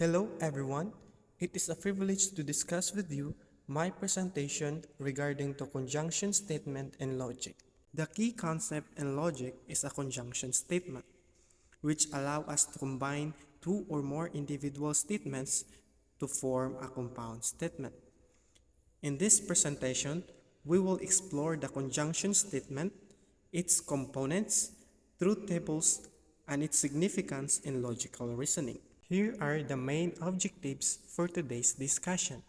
Hello everyone. It is a privilege to discuss with you my presentation regarding to conjunction statement and logic. The key concept in logic is a conjunction statement, which allow us to combine two or more individual statements to form a compound statement. In this presentation, we will explore the conjunction statement, its components, truth tables, and its significance in logical reasoning. Here are the main objectives for today's discussion.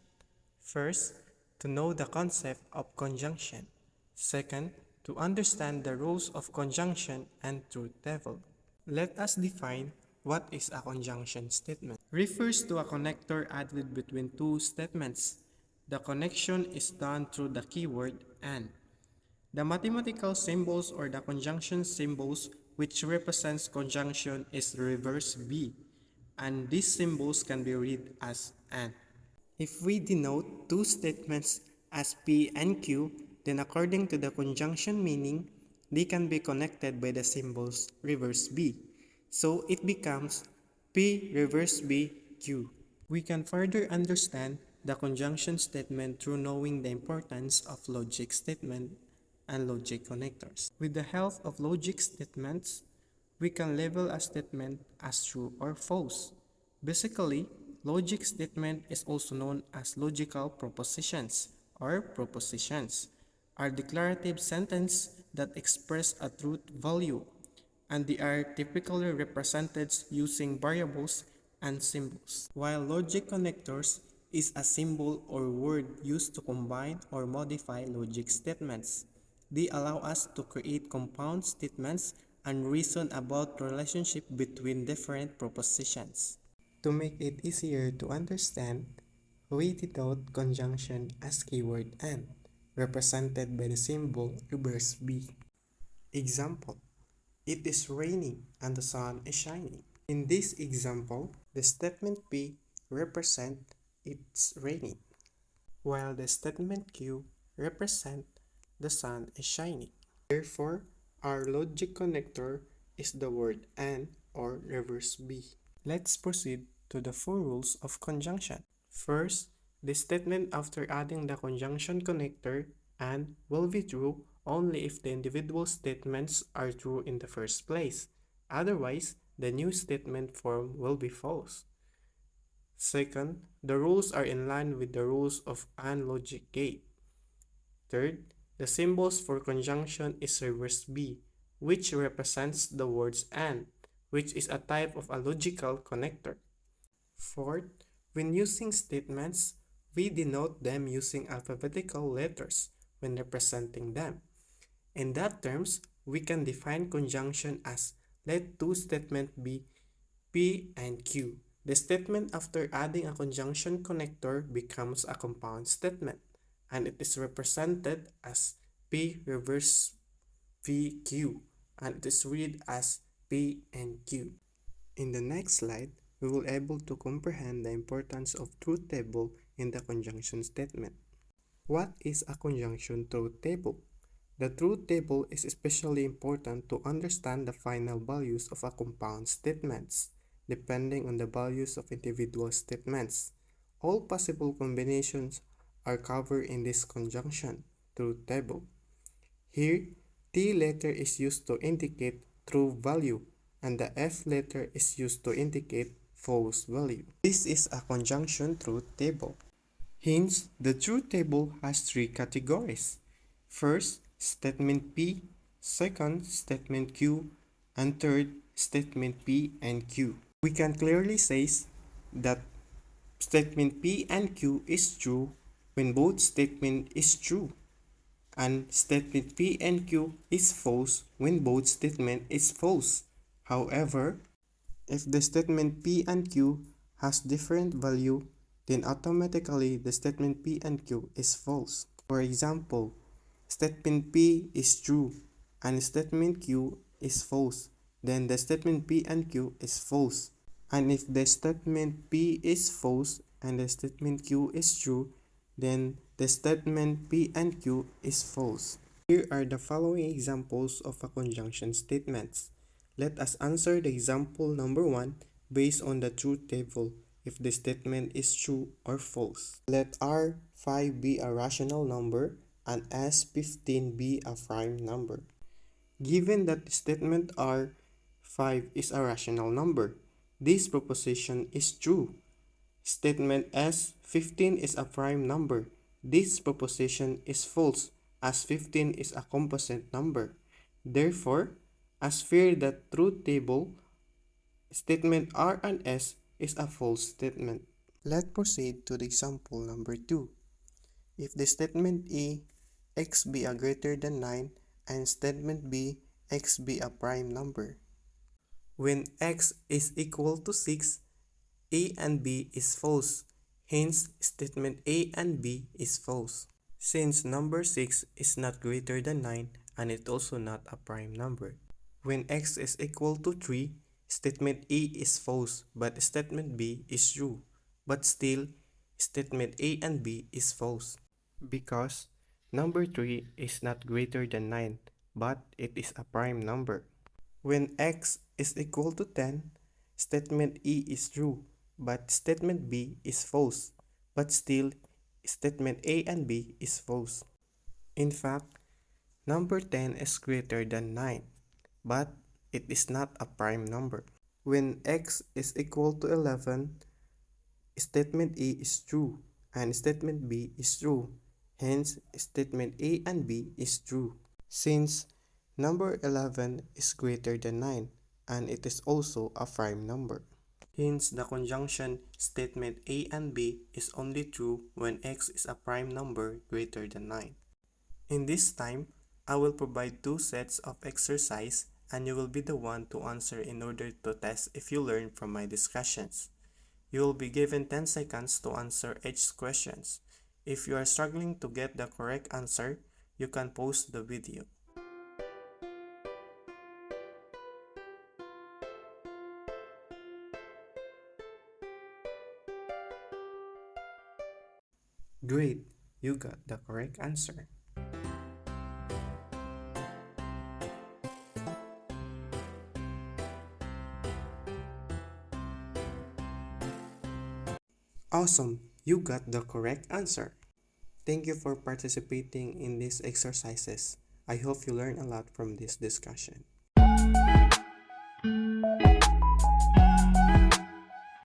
First, to know the concept of conjunction. Second, to understand the rules of conjunction and truth table. Let us define what is a conjunction statement. Refers to a connector added between two statements. The connection is done through the keyword and. The mathematical symbols or the conjunction symbols which represents conjunction is reverse B, and these symbols can be read as and. If we denote two statements as P and Q, then according to the conjunction meaning, they can be connected by the symbols reverse B. So it becomes P reverse B Q. We can further understand the conjunction statement through knowing the importance of logic statement and logic connectors. With the help of logic statements, we can label a statement as true or false. Basically, logic statement is also known as logical propositions or propositions, are declarative sentences that express a truth value, and they are typically represented using variables and symbols. While logic connectors is a symbol or word used to combine or modify logic statements. They allow us to create compound statements and reason about the relationship between different propositions. To make it easier to understand, we denote conjunction as keyword and, represented by the symbol reverse B. Example: it is raining and the sun is shining. In this example, the statement P represents it's raining, while the statement Q represents the sun is shining. Therefore, our logic connector is the word and or reverse B. Let's proceed to the four rules of conjunction. First, the statement after adding the conjunction connector and will be true only if the individual statements are true in the first place. Otherwise, the new statement form will be false. Second, the rules are in line with the rules of AND logic gate. Third, the symbols for conjunction is reverse B, which represents the words AND, which is a type of a logical connector. Fourth, when using statements, we denote them using alphabetical letters when representing them. In that terms, we can define conjunction as let two statements be P and Q. The statement after adding a conjunction connector becomes a compound statement, and it is represented as P reverse VQ, and it is read as P and Q. In the next slide, we will able to comprehend the importance of truth table in the conjunction statement. What is a conjunction truth table? The truth table is especially important to understand the final values of a compound statements, depending on the values of individual statements. All possible combinations are covered in this conjunction truth table. Here, T letter is used to indicate true value, and the F letter is used to indicate false value. This is a conjunction truth table. Hence, the truth table has three categories. First, statement P, second, statement Q, and third, statement P and Q. We can clearly say that statement P and Q is true when both statement is true, and statement P and Q is false when both statement is false. However, if the statement P and Q has different value, then automatically the statement P and Q is false. For example, statement P is true and statement Q is false, then the statement P and Q is false. And if the statement P is false and the statement Q is true, then the statement P and Q is false. Here are the following examples of a conjunction statements. Let us answer the example number 1 based on the truth table if the statement is true or false. Let R5 be a rational number and S15 be a prime number. Given that the statement R5 is a rational number, this proposition is true. Statement S15 is a prime number. This proposition is false, as 15 is a composite number. Therefore, as per the truth table, statement R and S is a false statement. Let's proceed to the example number 2. If the statement A, x be a greater than 9, and statement B, x be a prime number. When x is equal to 6, A and B is false. Hence, statement A and B is false. Since number 6 is not greater than 9 and it's also not a prime number. When x is equal to 3, statement A is false but statement B is true. But still, statement A and B is false. Because number 3 is not greater than 9 but it is a prime number. When x is equal to 10, statement E is true but statement B is false. But still, statement A and B is false. In fact, number 10 is greater than 9, but it is not a prime number. When x is equal to 11, statement A is true and statement B is true. Hence, statement A and B is true. Since number 11 is greater than 9 and it is also a prime number. Hence, the conjunction statement A and B is only true when x is a prime number greater than 9. In this time, I will provide 2 sets of exercise and you will be the one to answer in order to test if you learn from my discussions. You will be given 10 seconds to answer each questions. If you are struggling to get the correct answer, you can pause the video. Great, you got the correct answer. Awesome, you got the correct answer. Thank you for participating in these exercises. I hope you learn a lot from this discussion.